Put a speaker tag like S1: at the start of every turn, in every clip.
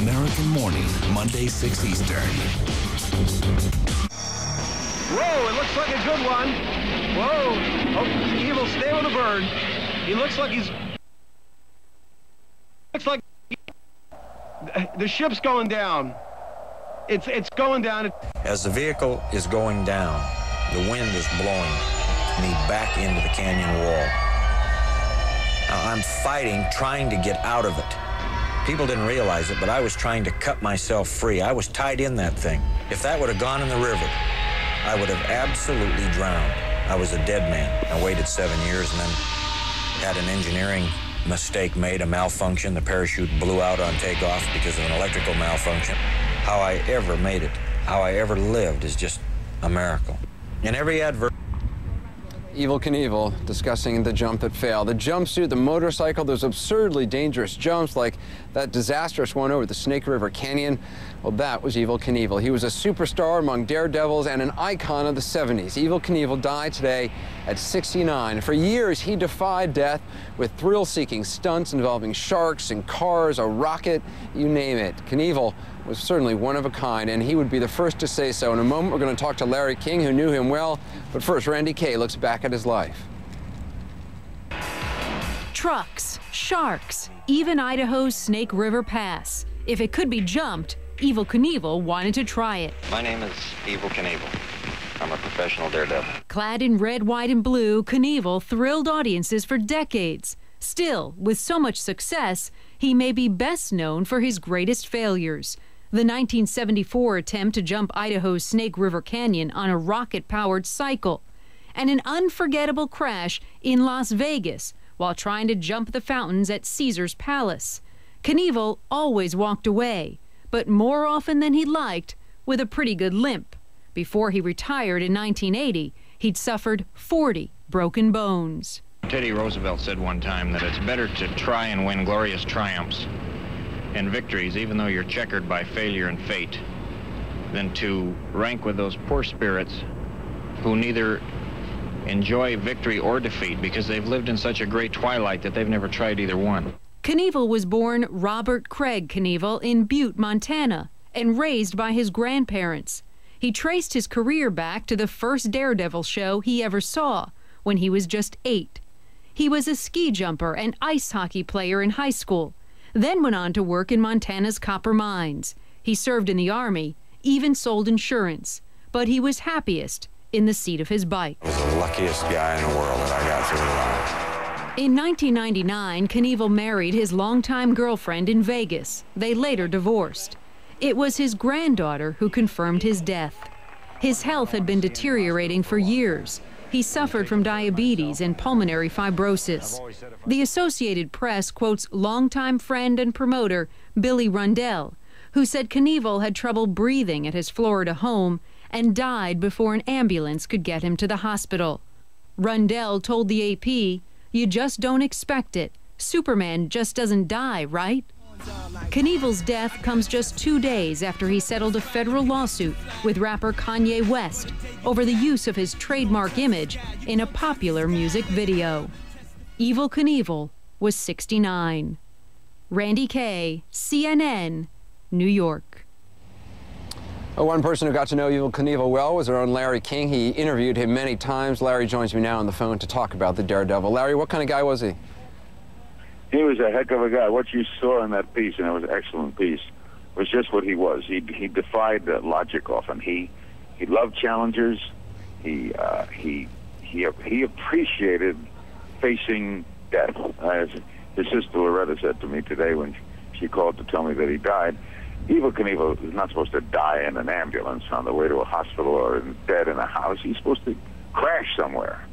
S1: American Morning, Monday, 6 Eastern.
S2: Whoa, it looks like a good one. Whoa. Oh, Evel, stay with the bird. He looks like he's... Looks like... The ship's going down. It's going down.
S3: As the vehicle is going down, the wind is blowing me back into the canyon wall. Now, I'm fighting, trying to get out of it. People didn't realize it, but I was trying to cut myself free. I was tied in that thing. If that would have gone in the river, I would have absolutely drowned. I was a dead man. I waited 7 years and then had an engineering mistake made, a malfunction. The parachute blew out on takeoff because of an electrical malfunction. How I ever made it, how I ever lived is just a miracle. In every adversity.
S4: Evel Knievel discussing the jump that failed. The jumpsuit, the motorcycle, those absurdly dangerous jumps like that disastrous one over the Snake River Canyon. Well, that was Evel Knievel. He was a superstar among daredevils and an icon of the 70s. Evel Knievel died today at 69. For years, he defied death with thrill-seeking stunts involving sharks and cars, a rocket, you name it. Knievel was certainly one of a kind, and he would be the first to say so. In a moment, we're going to talk to Larry King, who knew him well. But first, Randy Kay looks back at his life.
S5: Trucks, sharks, even Idaho's Snake River Pass. If it could be jumped, Evel Knievel wanted to try it.
S3: My name is Evel Knievel. I'm a professional daredevil.
S5: Clad in red, white, and blue, Knievel thrilled audiences for decades. Still, with so much success, he may be best known for his greatest failures. The 1974 attempt to jump Idaho's Snake River Canyon on a rocket-powered cycle, and an unforgettable crash in Las Vegas while trying to jump the fountains at Caesar's Palace. Knievel always walked away, but more often than he'd liked, with a pretty good limp. Before he retired in 1980, he'd suffered 40 broken bones.
S6: Teddy Roosevelt said one time that it's better to try and win glorious triumphs and victories, even though you're checkered by failure and fate, than to rank with those poor spirits who neither enjoy victory or defeat because they've lived in such a great twilight that they've never tried either one.
S5: Knievel was born Robert Craig Knievel in Butte, Montana, and raised by his grandparents. He traced his career back to the first Daredevil show he ever saw when he was just 8. He was a ski jumper and ice hockey player in high school, then went on to work in Montana's copper mines. He served in the Army, even sold insurance, but he was happiest in the seat of his bike.
S3: I was the luckiest guy in the world that I got through life.
S5: In 1999, Knievel married his longtime girlfriend in Vegas. They later divorced. It was his granddaughter who confirmed his death. His health had been deteriorating for years. He suffered from diabetes and pulmonary fibrosis. The Associated Press quotes longtime friend and promoter Billy Rundell, who said Knievel had trouble breathing at his Florida home and died before an ambulance could get him to the hospital. Rundell told the AP, "You just don't expect it. Superman just doesn't die, right?" Knievel's death comes just 2 days after he settled a federal lawsuit with rapper Kanye West over the use of his trademark image in a popular music video. Evel Knievel was 69. Randy Kay, CNN, New York.
S4: One person who got to know Evel Knievel well was our own Larry King. He interviewed him many times. Larry joins me now on the phone to talk about the Daredevil. Larry, what kind of guy was he?
S7: He was a heck of a guy. What you saw in that piece, and it was an excellent piece, was just what he was. He defied the logic often. He loved challengers. He appreciated facing death. As his sister Loretta said to me today when she called to tell me that he died, Evel Knievel is not supposed to die in an ambulance on the way to a hospital or dead in a house. He's supposed to crash somewhere.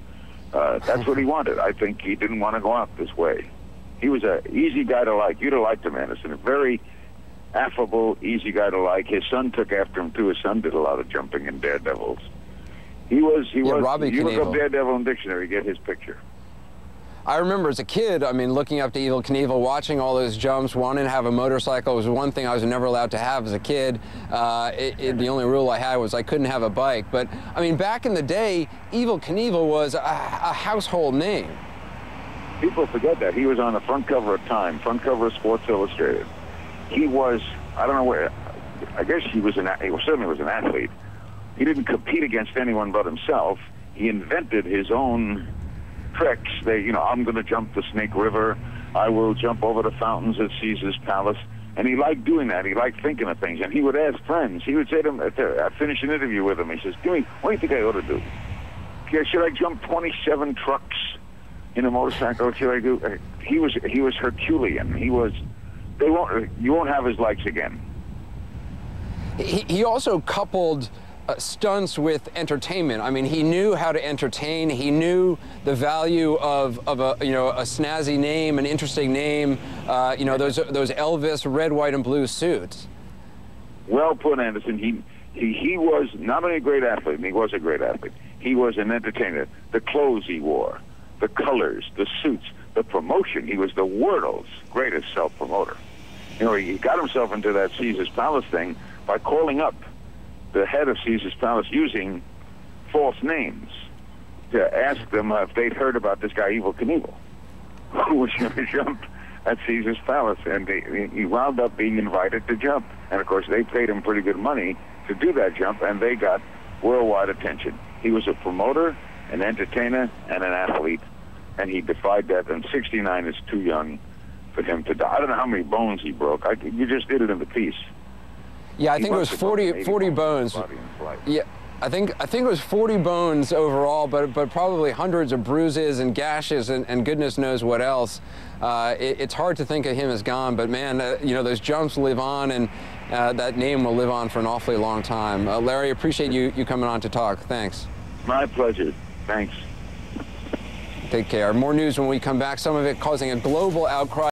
S7: That's what he wanted. I think he didn't want to go out this way. He was an easy guy to like. You'd have liked him, Anderson. A very affable, easy guy to like. His son took after him, too. His son did a lot of jumping in Daredevils. He was.
S4: Robbie
S7: you
S4: Knievel.
S7: look up Daredevil in dictionary, get his picture.
S4: I remember as a kid, I mean, looking up to Evel Knievel, watching all those jumps, wanting to have a motorcycle was one thing I was never allowed to have as a kid. The only rule I had was I couldn't have a bike. But, I mean, back in the day, Evel Knievel was a household name.
S7: People forget that. He was on the front cover of Time, front cover of Sports Illustrated. he was, I don't know where, I guess he certainly was an athlete. He didn't compete against anyone but himself. He invented his own tricks. I'm going to jump the Snake River. I will jump over the fountains at Caesar's Palace. And he liked doing that. He liked thinking of things. And he would ask friends. He would say to them, I'd finish an interview with him. He says, what do you think I ought to do? Should I jump 27 trucks in a motorcycle? Should I do? He was Herculean. You won't have his legs again.
S4: He also coupled stunts with entertainment. I mean, he knew how to entertain. He knew the value of a snazzy name, an interesting name. Those Elvis red, white, and blue suits.
S7: Well put, Anderson. He was not only a great athlete, and he was a great athlete. He was an entertainer. The clothes he wore, the colors, the suits, the promotion. He was the world's greatest self-promoter. He got himself into that Caesar's Palace thing by calling up the head of Caesar's Palace using false names to ask them if they'd heard about this guy, Evel Knievel, who was going to jump at Caesar's Palace. And he wound up being invited to jump. And, of course, they paid him pretty good money to do that jump, and they got worldwide attention. He was a promoter, an entertainer, and an athlete, and he defied that. And 69 is too young for him to die. I don't know how many bones he broke. You just did it in the piece.
S4: Yeah, I think it was 40 bones. Yeah, I think it was 40 bones overall, but probably hundreds of bruises and gashes and goodness knows what else. It's hard to think of him as gone, but man, those jumps live on, and that name will live on for an awfully long time. Larry, appreciate you coming on to talk. Thanks.
S7: My pleasure. Thanks.
S4: Take care. More news when we come back. Some of it causing a global outcry.